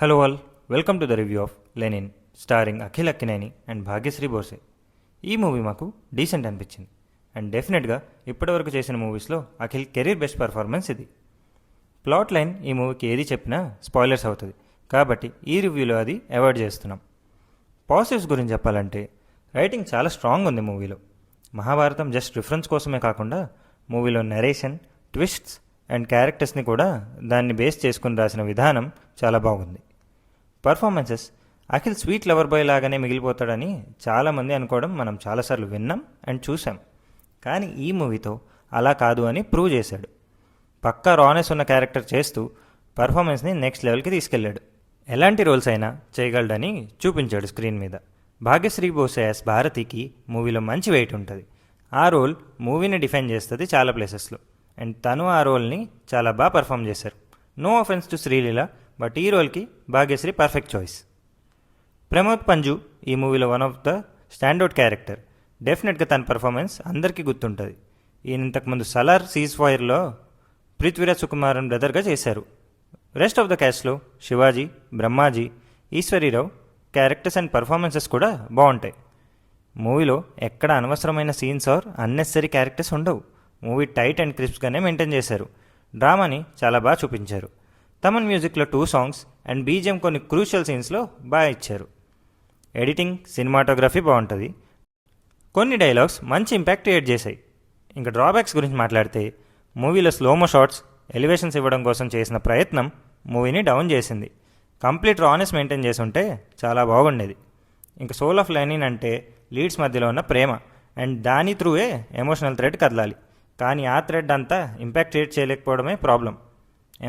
Hello all, welcome to the review of Lenin starring Akhil Akkineni and Bhagyashri Bose. ఈ movie మాకు decent అనిపించింది and డెఫినెట్గా ఇప్పటివరకు చేసిన మూవీస్లో అఖిల్ కెరీర్ బెస్ట్ పర్ఫార్మెన్స్ ఇది. ప్లాట్ లైన్ ఈ మూవీకి ఏది చెప్పినా స్పాయిలర్స్ అవుతుంది కాబట్టి ఈ రివ్యూలో అది అవాయిడ్ చేస్తున్నాం. పాజిటివ్స్ గురించి చెప్పాలంటే రైటింగ్ చాలా స్ట్రాంగ్ ఉంది మూవీలో. మహాభారతం జస్ట్ రిఫరెన్స్ కోసమే కాకుండా మూవీలో నరేషన్, ట్విస్ట్స్ అండ్ క్యారెక్టర్స్ని కూడా దాన్ని బేస్ చేసుకుని రాసిన విధానం చాలా బాగుంది. Performances Akhil sweet lover boy లాగానే మిగిలిపోతాడని చాలామంది అనుకోవడం మనం చాలాసార్లు విన్నాం అండ్ చూసాం. కానీ ఈ మూవీతో అలా కాదు అని ప్రూవ్ చేశాడు. పక్కా రానెస్ ఉన్న క్యారెక్టర్ చేస్తూ పర్ఫార్మెన్స్ని నెక్స్ట్ లెవెల్కి తీసుకెళ్లాడు. ఎలాంటి రోల్స్ అయినా చేయగలడని చూపించాడు స్క్రీన్ మీద. భాగ్యశ్రీ బోసే యాస్ భారతికి మూవీలో మంచి వెయిట్ ఉంటుంది. ఆ రోల్ మూవీని డిఫైన్ చేస్తుంది చాలా ప్లేసెస్లో అండ్ తను ఆ రోల్ని చాలా బాగా పర్ఫామ్ చేశారు. No offence to Sreeleela, but ఈ రోల్కి భాగ్యశ్రీ పర్ఫెక్ట్ చాయిస్. ప్రమోద్ పంజు ఈ మూవీలో one of the standout character. డెఫినెట్గా తన పర్ఫార్మెన్స్ అందరికీ గుర్తుంటుంది. ఈయన ఇంతకుముందు సలార్ సీజ్ ఫైర్లో పృథ్వీరాజ్ సుకుమారన్ బ్రదర్గా చేశారు. రెస్ట్ ఆఫ్ ద క్యాస్ట్లో Shivaji, Brahmaji, Eshwari Rao characters and performances కూడా బాగుంటాయి. మూవీలో ఎక్కడ అనవసరమైన సీన్స్ ఆర్ అన్నెసరీ క్యారెక్టర్స్ ఉండవు. మూవీ టైట్ అండ్ క్రిస్ప్గానే మెయింటైన్ చేశారు. డ్రామాని చాలా బాగా చూపించారు. తమన్ మ్యూజిక్లో 2 సాంగ్స్ అండ్ బీజిఎం కొన్ని క్రూషియల్ సీన్స్లో బాగా ఇచ్చారు. ఎడిటింగ్, సినిమాటోగ్రఫీ బాగుంటుంది. కొన్ని డైలాగ్స్ మంచి ఇంపాక్ట్ క్రియేట్ చేశాయి. ఇంకా డ్రాబ్యాక్స్ గురించి మాట్లాడితే మూవీలో స్లోమో షాట్స్, ఎలివేషన్స్ ఇవ్వడం కోసం చేసిన ప్రయత్నం మూవీని డౌన్ చేసింది. కంప్లీట్ రానెస్ మెయింటైన్ చేసి ఉంటే చాలా బాగుండేది. ఇంకా సోల్ ఆఫ్ లెనిన్ అంటే లీడ్స్ మధ్యలో ఉన్న ప్రేమ అండ్ దాని త్రూవే ఎమోషనల్ థ్రెడ్ కదలాలి. కానీ ఆ థ్రెడ్ అంతా ఇంపాక్ట్ క్రియేట్ చేయలేకపోవడమే problem.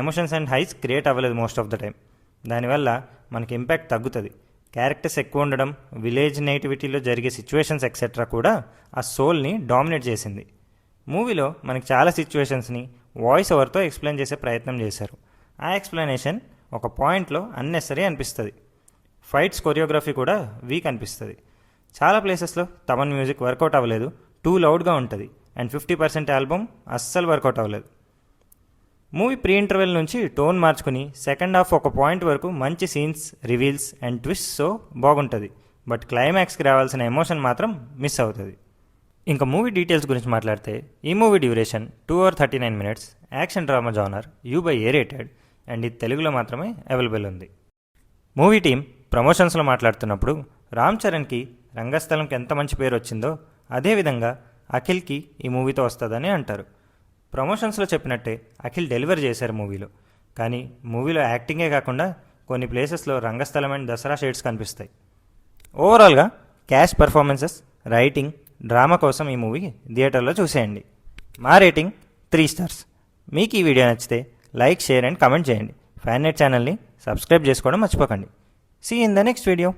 Emotions and highs create అవ్వలేదు మోస్ట్ ఆఫ్ ద టైం. దానివల్ల మనకి ఇంపాక్ట్ తగ్గుతుంది. క్యారెక్టర్స్ ఎక్కువ ఉండడం, విలేజ్ నేటివిటీలో జరిగే సిచ్యువేషన్స్ ఎక్సెట్రా కూడా ఆ సోల్ని డామినేట్ చేసింది. మూవీలో మనకి చాలా సిచ్యువేషన్స్ని వాయిస్ ఓవర్తో ఎక్స్ప్లెయిన్ చేసే ప్రయత్నం చేశారు. ఆ ఎక్స్ప్లెనేషన్ ఒక పాయింట్లో అన్నెసరీ అనిపిస్తుంది. ఫైట్స్ కొరియోగ్రఫీ కూడా వీక్ అనిపిస్తుంది. చాలా ప్లేసెస్లో తమన్ మ్యూజిక్ వర్కౌట్ అవ్వలేదు, టూ లౌడ్గా ఉంటుంది అండ్ 50% ఆల్బమ్ అస్సలు వర్కౌట్ అవ్వలేదు. మూవీ ప్రీ ఇంటర్వెల్ నుంచి టోన్ మార్చుకుని సెకండ్ హాఫ్ ఒక పాయింట్ వరకు మంచి సీన్స్, రివీల్స్ అండ్ ట్విస్ట్స్తో బాగుంటుంది. బట్ క్లైమాక్స్కి రావాల్సిన ఎమోషన్ మాత్రం మిస్ అవుతుంది. ఇంకా మూవీ డీటెయిల్స్ గురించి మాట్లాడితే ఈ movie duration 2 hours 39 minutes, action drama genre U/A rated and ఇది తెలుగులో మాత్రమే అవైలబుల్ ఉంది. మూవీ టీం ప్రమోషన్స్లో మాట్లాడుతున్నప్పుడు రామ్ చరణ్కి రంగస్థలంకి ఎంత మంచి పేరు వచ్చిందో అదేవిధంగా అఖిల్కి ఈ మూవీతో వస్తుందని అంటారు. ప్రమోషన్స్లో చెప్పినట్టే అఖిల్ డెలివర్ చేశారు మూవీలో. కానీ మూవీలో యాక్టింగే కాకుండా కొన్ని ప్లేసెస్లో రంగస్థలం అండ్ దసరా షేడ్స్ కనిపిస్తాయి. ఓవరాల్గా క్యాష్ పర్ఫార్మెన్సెస్, రైటింగ్, డ్రామా కోసం ఈ మూవీ థియేటర్లో చూసేయండి. మా రేటింగ్ 3 stars. మీకు ఈ వీడియో నచ్చితే లైక్, షేర్ అండ్ కమెంట్ చేయండి. ఫ్యాన్ నెట్ ఛానల్ని సబ్స్క్రైబ్ చేసుకోవడం మర్చిపోకండి. See in the next video.